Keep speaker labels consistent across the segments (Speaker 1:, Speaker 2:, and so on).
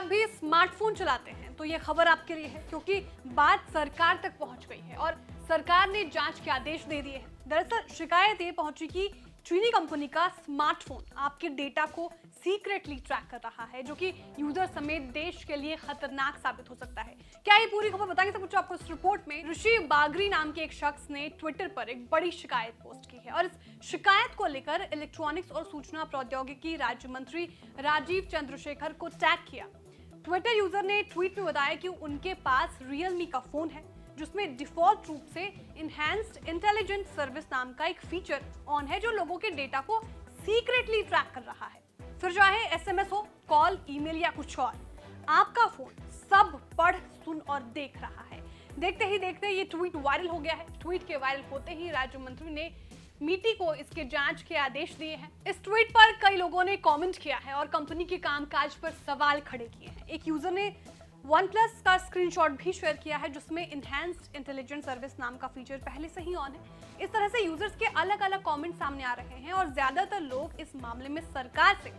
Speaker 1: भी स्मार्टफोन चलाते हैं तो ये खबर आपके लिए है, क्योंकि बात सरकार तक पहुंच गई है और सरकार ने जांच के आदेश दे दिए हैं। दरअसल शिकायत ये पहुंची कि चीनी कंपनी का स्मार्टफोन आपके डेटा को सीक्रेटली ट्रैक कर रहा है, जो कि यूजर समेत देश के लिए खतरनाक साबित हो सकता है। क्या ये पूरी खबर बताएंगे सब कुछ आपको इस रिपोर्ट में। ऋषि बागरी नाम के एक शख्स ने ट्विटर पर एक बड़ी शिकायत पोस्ट की है और इस शिकायत को लेकर इलेक्ट्रॉनिक्स और सूचना प्रौद्योगिकी राज्य मंत्री राजीव चंद्रशेखर को टैग किया। ट्विटर यूजर ने ट्वीट में बताया कि उनके पास रियलमी का फोन है जिसमें डिफॉल्ट रूप से इनहैंस्ड इंटेलिजेंट सर्विस नाम का एक फीचर ऑन है, जो लोगों के डेटा को सीक्रेटली ट्रैक कर रहा है। फिर चाहे एसएमएस हो, कॉल, ईमेल या कुछ और, आपका फोन सब पढ़, सुन और देख रहा है। देखते ही देखते ये ट्वीट वायरल हो गया है। ट्वीट के वायरल होते ही राज्य मंत्री ने मीटी को इसके जांच के आदेश दिए हैं। इस ट्वीट पर कई लोगों ने कमेंट किया है और कंपनी के कामकाज पर सवाल खड़े किए हैं। एक यूजर ने OnePlus का स्क्रीनशॉट भी शेयर किया है जिसमें इनहैंस्ड इंटेलिजेंट सर्विस नाम का फीचर पहले से ही ऑन है। इस तरह से यूजर्स के अलग अलग कमेंट सामने आ रहे हैं और ज्यादातर लोग इस मामले में सरकार से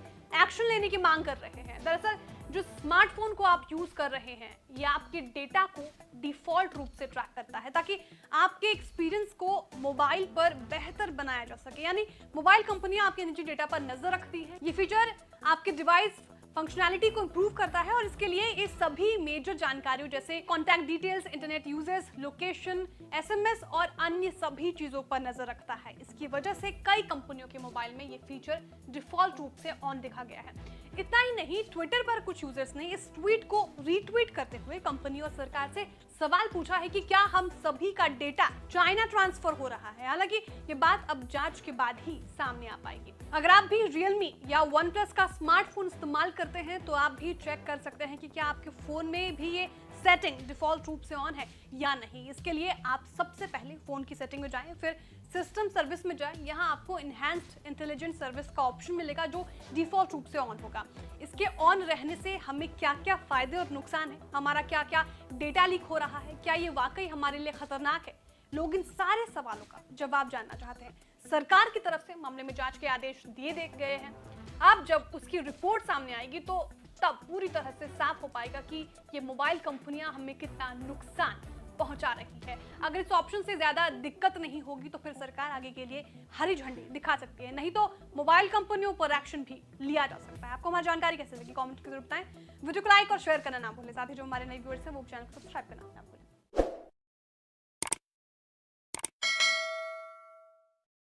Speaker 1: एक्शन लेने की मांग कर रहे हैं। दरअसल जो स्मार्टफोन को आप यूज कर रहे हैं ये आपके डेटा को डिफॉल्ट रूप से ट्रैक करता है ताकि आपके एक्सपीरियंस को मोबाइल पर बेहतर बनाया जा सके। यानी मोबाइल कंपनियां आपके निजी डेटा पर नजर रखती हैं। ये फीचर आपके डिवाइस फंक्शनैलिटी को इंप्रूव करता है और इसके लिए ये सभी मेजर जानकारियों जैसे contact details, internet uses, location, SMS और अन्य सभी चीजों पर नजर रखता है। इसकी वजह से कई कंपनियों के मोबाइल में ये फीचर डिफॉल्ट रूप से ऑन दिखा गया है। इतना ही नहीं, ट्विटर पर कुछ यूजर्स ने इस ट्वीट को रीट्वीट करते हुए कंपनी और सरकार से सवाल पूछा है कि क्या हम सभी का डेटा चाइना ट्रांसफर हो रहा है। हालांकि ये बात अब जांच के बाद ही सामने आ पाएगी। अगर आप भी रियलमी या OnePlus का स्मार्टफोन इस्तेमाल करते हैं तो आप भी चेक कर सकते हैं कि क्या आपके फोन में भी ये सेटिंग डिफॉल्ट रूप से ऑन है या नहीं। इसके लिए आप सबसे पहले फोन की सेटिंग में जाएं, फिर सिस्टम सर्विस में जाएं। यहाँ आपको इनहैंस्ड इंटेलिजेंट सर्विस का ऑप्शन मिलेगा जो डिफॉल्ट रूप से ऑन होगा। इसके ऑन रहने से हमें क्या क्या फायदे और नुकसान है, हमारा क्या क्या डेटा लीक हो रहा है, क्या ये वाकई हमारे लिए खतरनाक है, लोग इन सारे सवालों का जवाब जानना चाहते हैं। सरकार की तरफ से मामले में जांच के आदेश दिए गए हैं। अब जब उसकी रिपोर्ट सामने आएगी तो तब पूरी तरह से साफ हो पाएगा कि ये मोबाइल कंपनियां हमें कितना नुकसान पहुंचा रही है। अगर इस ऑप्शन से ज्यादा दिक्कत नहीं होगी तो फिर सरकार आगे के लिए हरी झंडी दिखा सकती है, नहीं तो मोबाइल कंपनियों पर एक्शन भी लिया जा सकता है। आपको हमारी जानकारी कैसे लगी कमेंट करके जरूर बताएं। वीडियो को लाइक और शेयर करना ना भूलें। साथ ही जो हमारे नए व्यूअर्स हैं वो चैनल को सब्सक्राइब करना ना भूलें।